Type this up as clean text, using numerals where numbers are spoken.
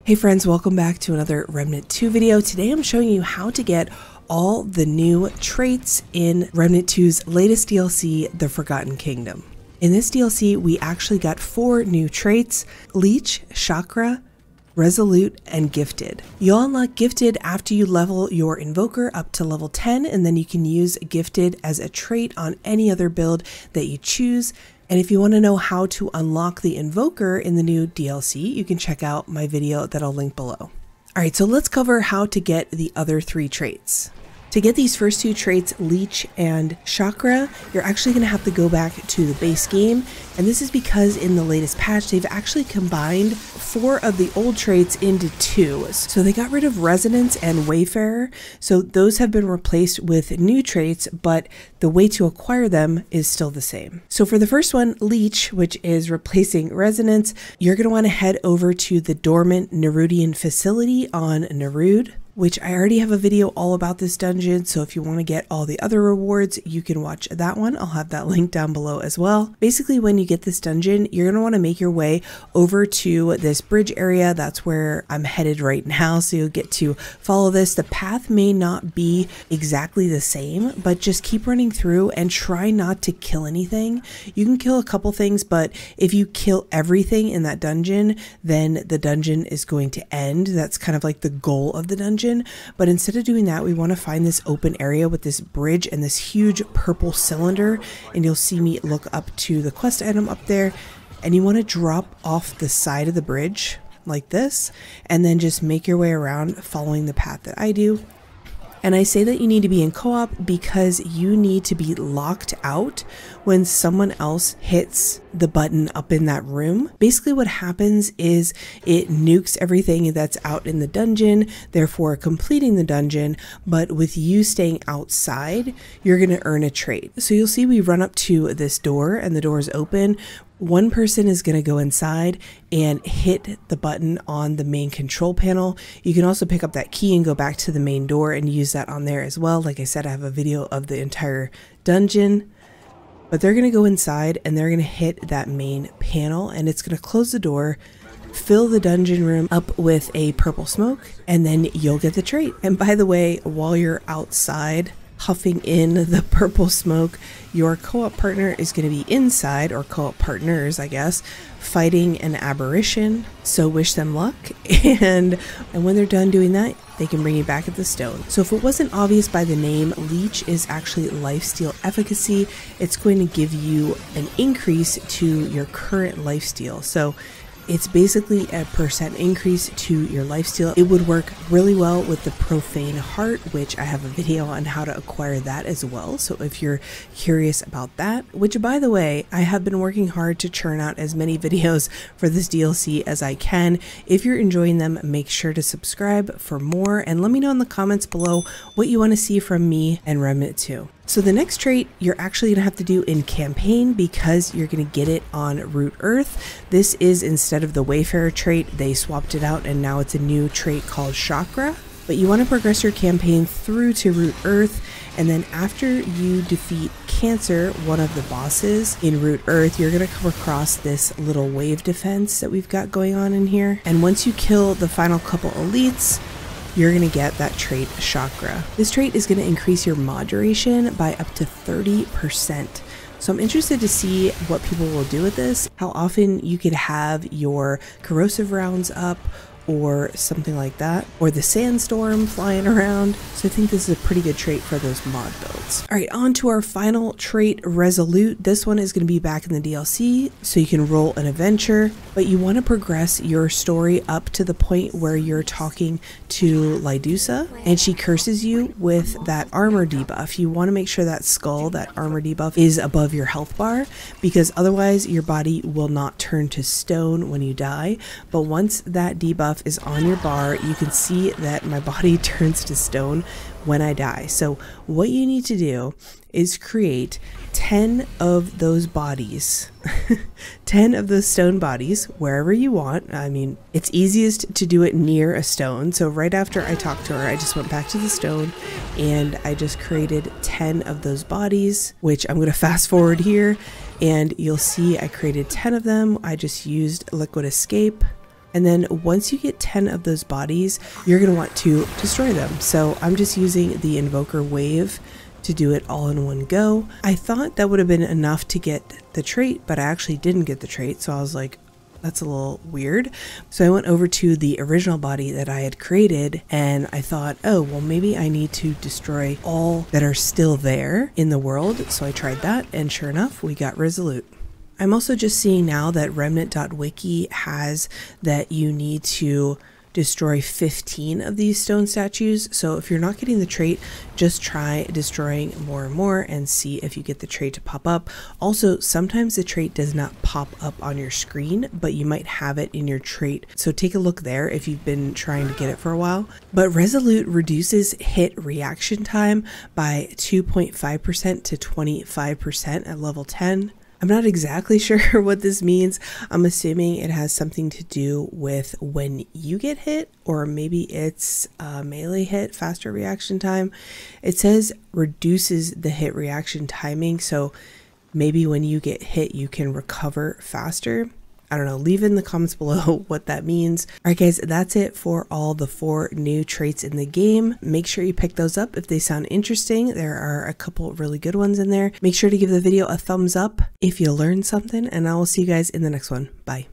Hey friends, welcome back to another Remnant 2 video. Today I'm showing you how to get all the new traits in Remnant 2's latest DLC, The Forgotten Kingdom. In this DLC, we actually got 4 new traits: Leech, Chakra, Resolute, and Gifted. You'll unlock Gifted after you level your Invoker up to level 10, and then you can use Gifted as a trait on any other build that you choose. And if you want to know how to unlock the Invoker in the new DLC, you can check out my video that I'll link below. Alright, so let's cover how to get the other 3 traits. To get these first 2 traits, Leech and Chakra, you're actually going to have to go back to the base game. And this is because in the latest patch, they've actually combined 4 of the old traits into 2. So they got rid of Resonance and Wayfarer. So those have been replaced with new traits, but the way to acquire them is still the same. So for the first one, Leech, which is replacing Resonance, you're going to want to head over to the dormant Nerudian facility on Nerud, which I already have a video all about this dungeon, so if you want to get all the other rewards, you can watch that one. I'll have that link down below as well. Basically, when you get this dungeon, you're going to want to make your way over to this bridge area. That's where I'm headed right now, so you'll get to follow this. The path may not be exactly the same, but just keep running through and try not to kill anything. You can kill a couple things, but if you kill everything in that dungeon, then the dungeon is going to end. That's kind of like the goal of the dungeon. But instead of doing that, we want to find this open area with this bridge and this huge purple cylinder, and you'll see me look up to the quest item up there, and you want to drop off the side of the bridge like this, and then just make your way around following the path that I do. And I say that you need to be in co-op because you need to be locked out when someone else hits the button up in that room. Basically what happens is it nukes everything that's out in the dungeon, therefore completing the dungeon, but with you staying outside, you're going to earn a trait. So you'll see we run up to this door and the door is open. One person is going to go inside and hit the button on the main control panel. You can also pick up that key and go back to the main door and use that on there as well. Like I said, I have a video of the entire dungeon. But they're going to go inside and they're going to hit that main panel, and it's going to close the door, fill the dungeon room up with a purple smoke, and then you'll get the trait. And by the way, while you're outside huffing in the purple smoke, your co-op partner is going to be inside, or co-op partners, I guess, fighting an aberration. So wish them luck, and when they're done doing that, they can bring you back at the stone. So if it wasn't obvious by the name, Leech is actually lifesteal efficacy. It's going to give you an increase to your current lifesteal. So it's basically a % increase to your lifesteal. It would work really well with the Profane Heart, which I have a video on how to acquire that as well. So if you're curious about that, which by the way, I have been working hard to churn out as many videos for this DLC as I can. If you're enjoying them, make sure to subscribe for more and let me know in the comments below what you want to see from me and Remnant 2. So the next trait you're actually going to have to do in campaign because you're going to get it on Root Earth. This is instead of the Wayfarer trait, they swapped it out and now it's a new trait called Chakra. But you want to progress your campaign through to Root Earth, and then after you defeat Cancer, one of the bosses in Root Earth, you're going to come across this little wave defense that we've got going on in here. And once you kill the final couple elites, you're going to get that trait Chakra. This trait is going to increase your mod duration by up to 30%. So I'm interested to see what people will do with this, how often you could have your corrosive rounds up or something like that, or the sandstorm flying around. So I think this is a pretty good trait for those mod builds. All right, on to our final trait, Resolute. This one is going to be back in the DLC, so you can roll an adventure, but you want to progress your story up to the point where you're talking to Lydusa, and she curses you with that armor debuff. You want to make sure that skull, that armor debuff, is above your health bar, because otherwise your body will not turn to stone when you die. But once that debuff is on your bar, you can see that my body turns to stone when I die. So what you need to do is create 10 of those bodies, 10 of those stone bodies wherever you want. I mean, it's easiest to do it near a stone. So right after I talked to her, I just went back to the stone and I just created 10 of those bodies, which I'm going to fast forward here and you'll see I created 10 of them. I just used Liquid Escape And then once you get 10 of those bodies, you're going to want to destroy them. So I'm just using the Invoker Wave to do it all in one go. I thought that would have been enough to get the trait, but I actually didn't get the trait. So I was like, that's a little weird. So I went over to the original body that I had created and I thought, oh, well, maybe I need to destroy all that are still there in the world. So I tried that and sure enough, we got Resolute. I'm also just seeing now that remnant.wiki has that you need to destroy 15 of these stone statues. So if you're not getting the trait, just try destroying more and more and see if you get the trait to pop up. Also, sometimes the trait does not pop up on your screen, but you might have it in your trait. So take a look there if you've been trying to get it for a while. But Resolute reduces hit reaction time by 2.5% to 25% at level 10. I'm not exactly sure what this means. I'm assuming it has something to do with when you get hit, or maybe it's a melee hit, faster reaction time. It says reduces the hit reaction timing, so maybe when you get hit, you can recover faster. I don't know, leave in the comments below what that means. All right, guys, that's it for all the 4 new traits in the game. Make sure you pick those up if they sound interesting. There are a couple really good ones in there. Make sure to give the video a thumbs up if you learned something, and I will see you guys in the next one. Bye.